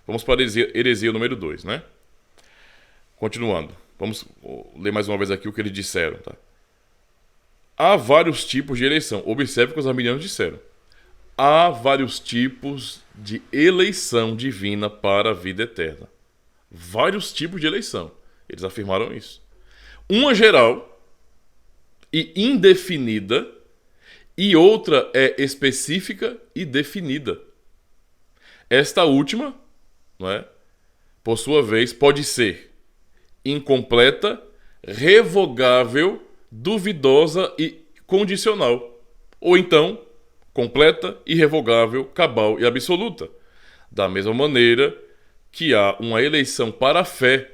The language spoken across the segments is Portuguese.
Vamos para a heresia número 2, né? Continuando. Vamos ler mais uma vez aqui o que eles disseram, tá? Há vários tipos de eleição. Observe o que os arminianos disseram. Há vários tipos de eleição divina para a vida eterna. Vários tipos de eleição. Eles afirmaram isso. Uma geral e indefinida, e outra é específica e definida. Esta última, não é? Por sua vez, pode ser incompleta, revogável, duvidosa e condicional. Ou então, completa, irrevogável, cabal e absoluta. Da mesma maneira que há uma eleição para a fé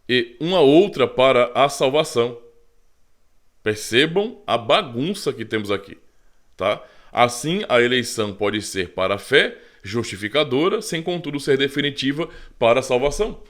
e uma outra para a salvação. Percebam a bagunça que temos aqui, tá? Assim, a eleição pode ser para a fé, justificadora, sem contudo ser definitiva para a salvação.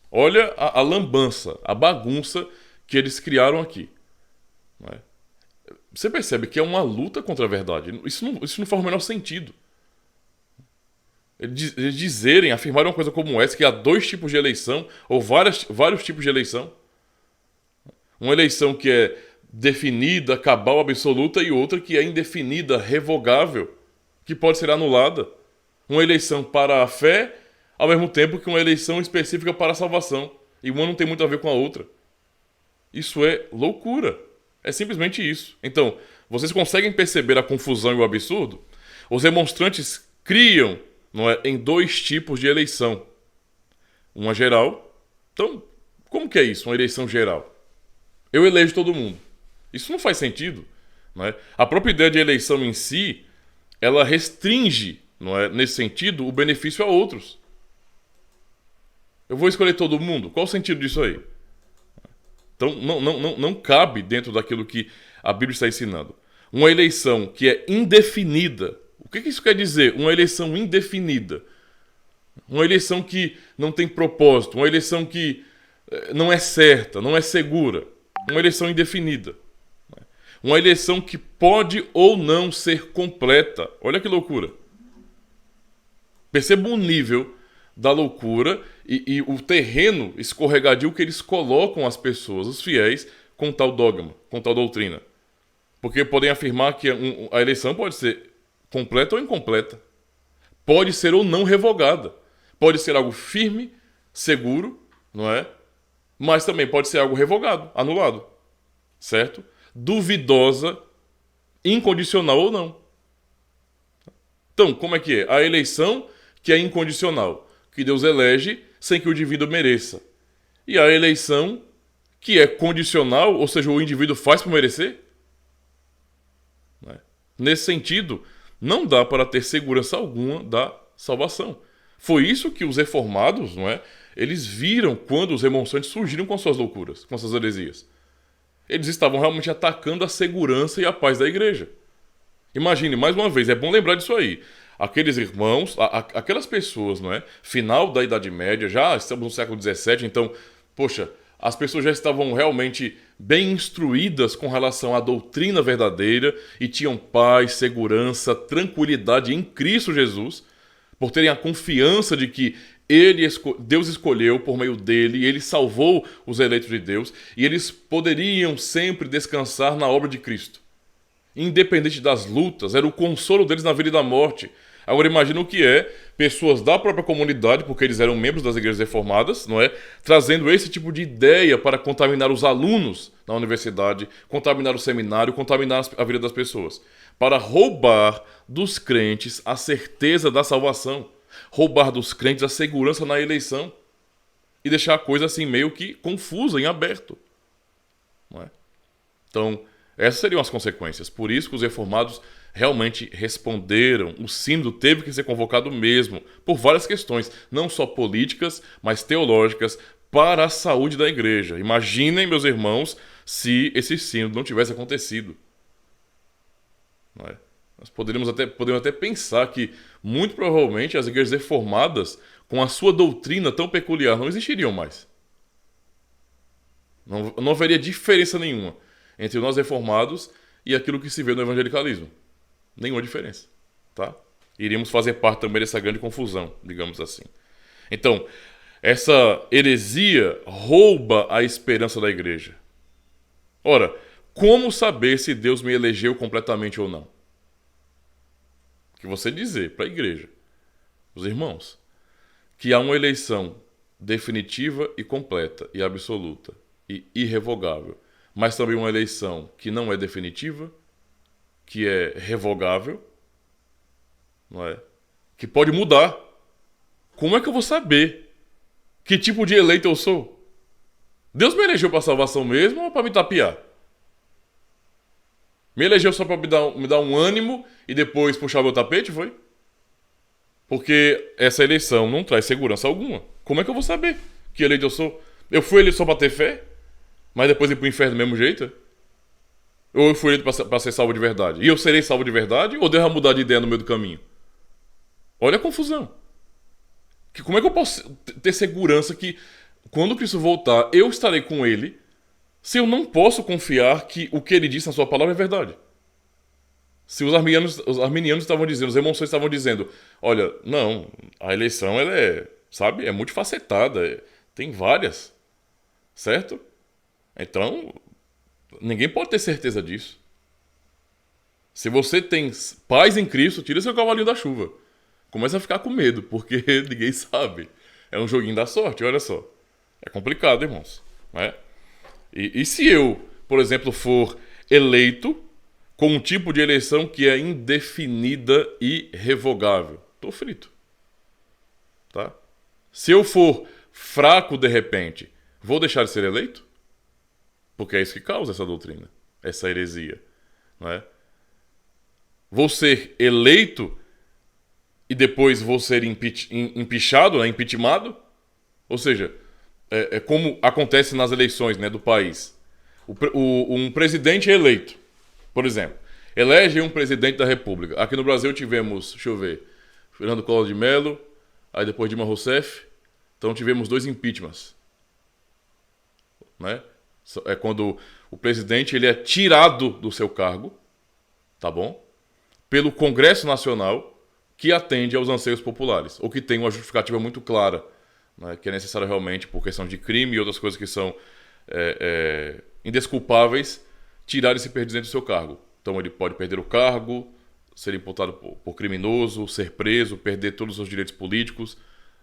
Olha a lambança, a bagunça que eles criaram aqui. Não é? Você percebe que é uma luta contra a verdade. Isso não faz o menor sentido. Eles dizerem, afirmarem uma coisa como essa, que há dois tipos de eleição, ou vários tipos de eleição. Uma eleição que é definida, cabal, absoluta, e outra que é indefinida, revogável, que pode ser anulada. Uma eleição para a fé, ao mesmo tempo que uma eleição específica para a salvação. E uma não tem muito a ver com a outra. Isso é loucura. É simplesmente isso. Então, vocês conseguem perceber a confusão e o absurdo? Os remonstrantes criam, não é, em dois tipos de eleição. Uma geral. Então, como que é isso, uma eleição geral? Eu elejo todo mundo. Isso não faz sentido. Não é? A própria ideia de eleição em si, ela restringe, não é, nesse sentido, o benefício a outros. Eu vou escolher todo mundo? Qual o sentido disso aí? Então, não cabe dentro daquilo que a Bíblia está ensinando. Uma eleição que é indefinida. O que isso quer dizer? Uma eleição indefinida. Uma eleição que não tem propósito. Uma eleição que não é certa, não é segura. Uma eleição indefinida. Uma eleição que pode ou não ser completa. Olha que loucura. Perceba o nível da loucura e o terreno escorregadio que eles colocam as pessoas, os fiéis, com tal dogma, com tal doutrina. Porque podem afirmar que a eleição pode ser completa ou incompleta. Pode ser ou não revogada. Pode ser algo firme, seguro, não é? Mas também pode ser algo revogado, anulado. Certo? Duvidosa, incondicional ou não. Então, como é que é? A eleição que é incondicional, que Deus elege sem que o indivíduo mereça. E a eleição que é condicional, ou seja, o indivíduo faz por merecer. Nesse sentido, não dá para ter segurança alguma da salvação. Foi isso que os reformados, não é? Eles viram quando os remonstrantes surgiram com suas loucuras, com suas heresias. Eles estavam realmente atacando a segurança e a paz da igreja. Imagine, mais uma vez, é bom lembrar disso aí. Aqueles irmãos, aquelas pessoas, não é? Final da Idade Média, já estamos no século XVII, então, poxa, as pessoas já estavam realmente bem instruídas com relação à doutrina verdadeira e tinham paz, segurança, tranquilidade em Cristo Jesus, por terem a confiança de que Deus escolheu por meio dele, ele salvou os eleitos de Deus, e eles poderiam sempre descansar na obra de Cristo. Independente das lutas, era o consolo deles na vida e na morte. Agora imagina o que é pessoas da própria comunidade, porque eles eram membros das igrejas reformadas, não é? Trazendo esse tipo de ideia para contaminar os alunos na universidade, contaminar o seminário, contaminar a vida das pessoas. Para roubar dos crentes a certeza da salvação. Roubar dos crentes a segurança na eleição. E deixar a coisa assim meio que confusa, em aberto. Não é? Então, essas seriam as consequências. Por isso que os reformados realmente responderam. O sínodo teve que ser convocado mesmo, por várias questões, não só políticas, mas teológicas, para a saúde da igreja. Imaginem, meus irmãos, se esse sínodo não tivesse acontecido. Não é? Nós podemos até pensar que, muito provavelmente, as igrejas reformadas, com a sua doutrina tão peculiar, não existiriam mais. Não haveria diferença nenhuma entre nós reformados e aquilo que se vê no evangelicalismo. Nenhuma diferença, tá? Iríamos fazer parte também dessa grande confusão, digamos assim. Então, essa heresia rouba a esperança da igreja. Ora, como saber se Deus me elegeu completamente ou não? Que você dizer para a igreja, os irmãos, que há uma eleição definitiva e completa e absoluta e irrevogável, mas também uma eleição que não é definitiva, que é revogável, não é? Que pode mudar. Como é que eu vou saber que tipo de eleito eu sou? Deus me elegeu para salvação mesmo ou para me tapear? Me elegeu só para me dar um ânimo e depois puxar meu tapete, foi? Porque essa eleição não traz segurança alguma. Como é que eu vou saber que eleito eu sou? Eu fui eleito só para ter fé, mas depois ir pro inferno do mesmo jeito? Ou eu fui eleito para ser salvo de verdade? E eu serei salvo de verdade? Ou Deus vai mudar de ideia no meio do caminho? Olha a confusão. Como é que eu posso ter segurança que quando Cristo voltar, eu estarei com ele, se eu não posso confiar que o que ele disse na sua palavra é verdade? Se os arminianos estavam dizendo, os irmãos estavam dizendo, olha, não, a eleição ela é, sabe, é multifacetada, tem várias, certo? Então, ninguém pode ter certeza disso. Se você tem paz em Cristo, tira seu cavalinho da chuva. Começa a ficar com medo, porque ninguém sabe. É um joguinho da sorte, olha só. É complicado, irmãos. Né? E se eu, por exemplo, for eleito com um tipo de eleição que é indefinida e revogável? Tô frito. Tá? Se eu for fraco de repente, vou deixar de ser eleito? Porque é isso que causa essa doutrina, essa heresia. Não é? Vou ser eleito e depois vou ser impeachado, né, impeachmentado? Ou seja, é como acontece nas eleições, né, do país. Um presidente é eleito, por exemplo, elege um presidente da República. Aqui no Brasil tivemos, deixa eu ver, Fernando Collor de Mello, aí depois Dilma Rousseff. Então tivemos 2 impeachments. Né? É quando o presidente ele é tirado do seu cargo, tá bom? Pelo Congresso Nacional, que atende aos anseios populares, ou que tem uma justificativa muito clara, né, que é necessária realmente por questão de crime e outras coisas que são indesculpáveis, tirar esse presidente do seu cargo. Então ele pode perder o cargo, ser imputado por criminoso, ser preso, perder todos os seus direitos políticos,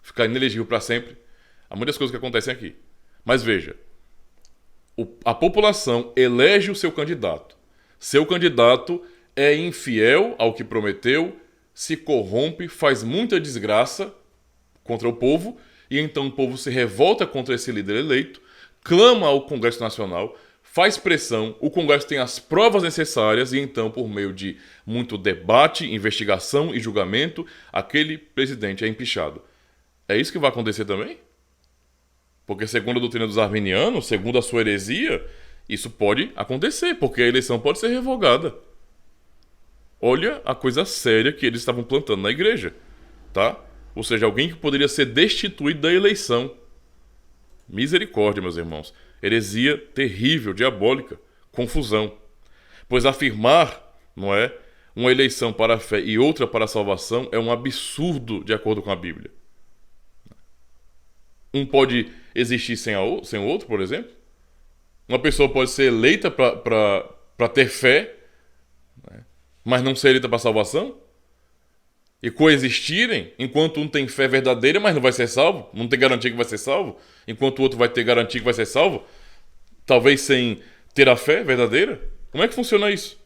ficar inelegível para sempre. Há muitas coisas que acontecem aqui. Mas veja, a população elege o seu candidato. Seu candidato é infiel ao que prometeu, se corrompe, faz muita desgraça contra o povo, e então o povo se revolta contra esse líder eleito, clama ao Congresso Nacional, faz pressão, o Congresso tem as provas necessárias, e então, por meio de muito debate, investigação e julgamento, aquele presidente é empichado. É isso que vai acontecer também? Porque segundo a doutrina dos arminianos, segundo a sua heresia, isso pode acontecer, porque a eleição pode ser revogada. Olha a coisa séria que eles estavam plantando na igreja, tá? Ou seja, alguém que poderia ser destituído da eleição. Misericórdia, meus irmãos. Heresia terrível, diabólica, confusão. Pois afirmar, não é, uma eleição para a fé e outra para a salvação é um absurdo de acordo com a Bíblia. Um pode existir sem o outro, por exemplo? Uma pessoa pode ser eleita para ter fé, mas não ser eleita para salvação? E coexistirem, enquanto um tem fé verdadeira, mas não vai ser salvo, não tem garantia que vai ser salvo, enquanto o outro vai ter garantia que vai ser salvo, talvez sem ter a fé verdadeira? Como é que funciona isso?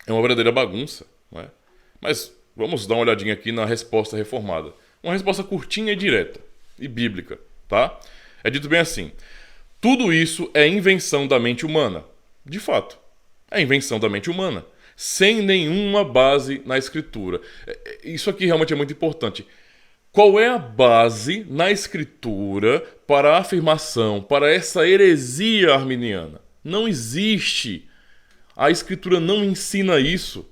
É uma verdadeira bagunça, não é? Mas vamos dar uma olhadinha aqui na resposta reformada. Uma resposta curtinha e direta, e bíblica, tá? É dito bem assim: tudo isso é invenção da mente humana. De fato, é invenção da mente humana, sem nenhuma base na Escritura. Isso aqui realmente é muito importante. Qual é a base na Escritura para a afirmação, para essa heresia arminiana? Não existe. A Escritura não ensina isso.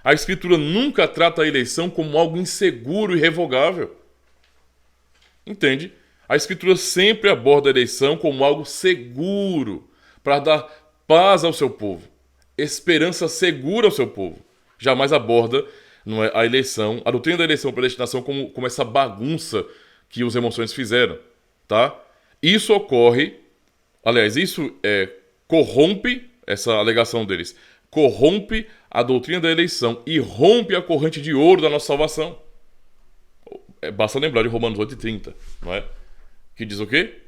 A Escritura nunca trata a eleição como algo inseguro e irrevogável. Entende? A Escritura sempre aborda a eleição como algo seguro, para dar paz ao seu povo, esperança segura ao seu povo. Jamais aborda não é, a eleição, a doutrina da eleição e predestinação como essa bagunça que os remonstrantes fizeram, tá? Isso ocorre, aliás, isso corrompe, essa alegação deles, corrompe a doutrina da eleição e rompe a corrente de ouro da nossa salvação. Basta lembrar de Romanos 8:30, não é? Que diz o quê?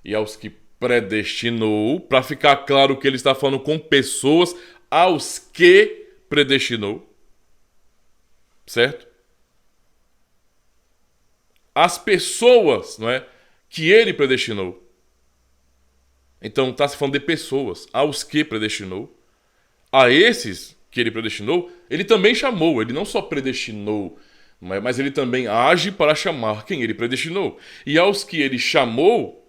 E aos que predestinou, para ficar claro que ele está falando com pessoas, aos que predestinou, certo? As pessoas, não é, que ele predestinou. Então está se falando de pessoas, aos que predestinou. A esses que ele predestinou, ele também chamou. Ele não só predestinou, mas ele também age para chamar quem ele predestinou. E aos que ele chamou,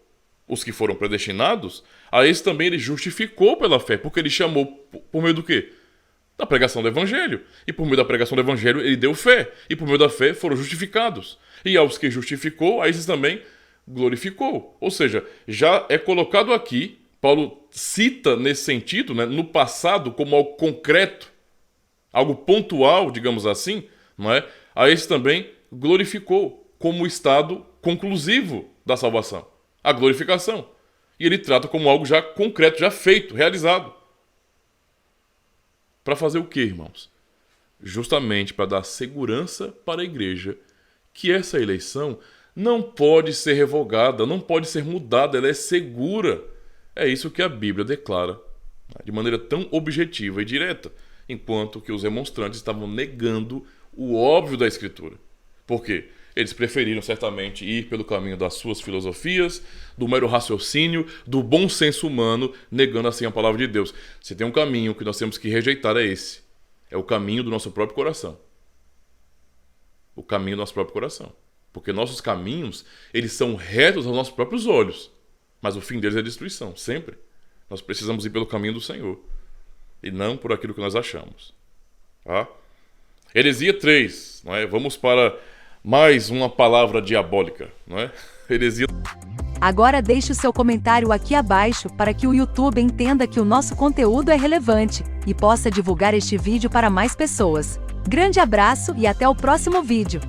os que foram predestinados, a esses também ele justificou pela fé. Porque ele chamou por meio do quê? Da pregação do evangelho. E por meio da pregação do evangelho ele deu fé. E por meio da fé foram justificados. E aos que justificou, a esses também glorificou. Ou seja, já é colocado aqui, Paulo cita nesse sentido, né, no passado, como algo concreto, algo pontual, digamos assim, não é? A esse também glorificou como o estado conclusivo da salvação, a glorificação. E ele trata como algo já concreto, já feito, realizado. Para fazer o quê, irmãos? Justamente para dar segurança para a igreja que essa eleição não pode ser revogada, não pode ser mudada, ela é segura. É isso que a Bíblia declara, de maneira tão objetiva e direta, enquanto que os remonstrantes estavam negando o óbvio da Escritura. Por quê? Eles preferiram certamente ir pelo caminho das suas filosofias, do mero raciocínio, do bom senso humano, negando assim a palavra de Deus. Se tem um caminho que nós temos que rejeitar, é esse. É o caminho do nosso próprio coração. O caminho do nosso próprio coração. Porque nossos caminhos, eles são retos aos nossos próprios olhos. Mas o fim deles é destruição, sempre. Nós precisamos ir pelo caminho do Senhor. E não por aquilo que nós achamos. Tá? Heresia 3. Não é? Vamos para mais uma palavra diabólica. Não é? Heresia. Agora deixe o seu comentário aqui abaixo para que o YouTube entenda que o nosso conteúdo é relevante e possa divulgar este vídeo para mais pessoas. Grande abraço e até o próximo vídeo.